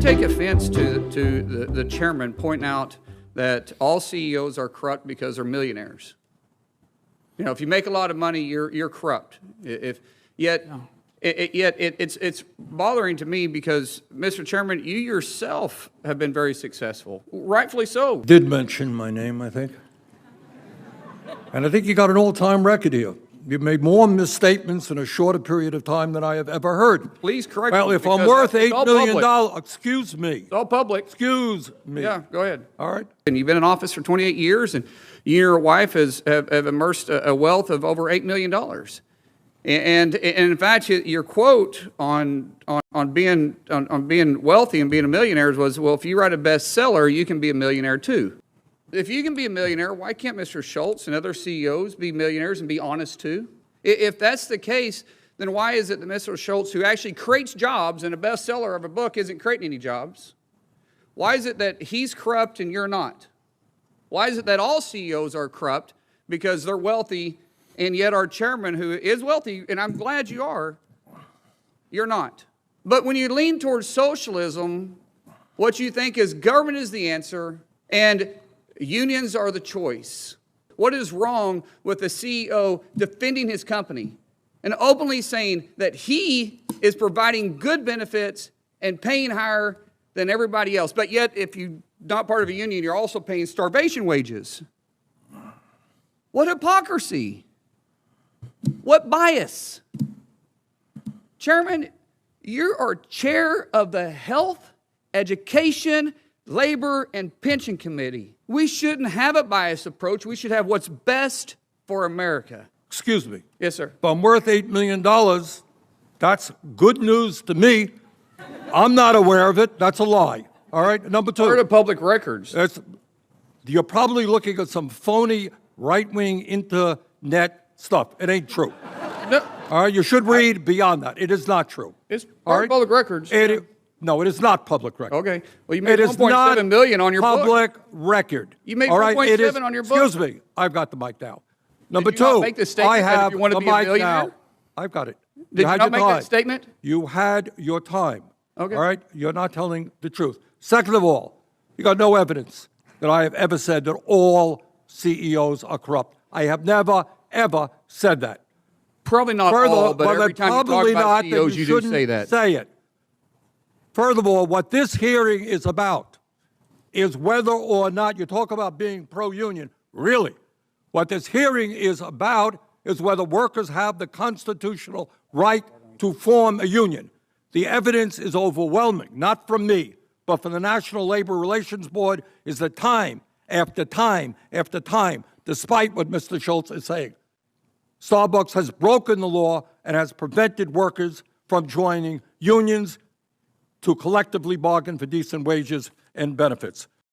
take offense to the chairman pointing out that all CEOs are corrupt because they're millionaires. You know, if you make a lot of money, you're corrupt. Yet it's bothering to me because, Mr. Chairman, you yourself have been very successful, rightfully so. Did mention my name, I think. And I think you got an all-time record here. You've made more misstatements in a shorter period of time than I have ever heard. Please correct me. Well, if I'm worth $8 million, excuse me. It's all public. Excuse me. Yeah, go ahead. All right. And you've been in office for 28 years, and you and your wife have immersed a wealth of over $8 million. And in fact, your quote on being wealthy and being a millionaire was, well, if you write a bestseller, you can be a millionaire too. If you can be a millionaire, why can't Mr. Schultz and other CEOs be millionaires and be honest too? If that's the case, then why is it that Mr. Schultz, who actually creates jobs and a bestseller of a book, isn't creating any jobs? Why is it that he's corrupt and you're not? Why is it that all CEOs are corrupt because they're wealthy, and yet our chairman, who is wealthy, and I'm glad you are, you're not? But when you lean towards socialism, what you think is government is the answer, and unions are the choice. What is wrong with the CEO defending his company and openly saying that he is providing good benefits and paying higher than everybody else? But yet, if you're not part of a union, you're also paying starvation wages. What hypocrisy. What bias. Chairman, you are chair of the Health, Education, Labor, and Pension Committee. We shouldn't have a biased approach. We should have what's best for America. Excuse me. Yes, sir. If I'm worth $8 million, that's good news to me. I'm not aware of it. That's a lie. All right? Number two. Part of public records. You're probably looking at some phony right-wing internet stuff. It ain't true. No. All right? You should read beyond that. It is not true. It's part of public records. No, it is not public record. Okay. Well, you made $1.7 million on your book. Public record. You made $1.7 on your book. Excuse me. I've got the mic now. Number Did you two, not make the statement I have that if you want to the be a mic millionaire? now. I've got it. Did you not make that statement? You had your time. Okay. All right? You're not telling the truth. Second of all, you got no evidence that I have ever said that all CEOs are corrupt. I have never, ever said that. Probably not all, but every time you talk about CEOs, you do say that. Say it. Furthermore, what this hearing is about is whether or not you talk about being pro-union. Really, what this hearing is about is whether workers have the constitutional right to form a union. The evidence is overwhelming, not from me, but from the National Labor Relations Board, is that time after time after time, despite what Mr. Schultz is saying, Starbucks has broken the law and has prevented workers from joining unions to collectively bargain for decent wages and benefits.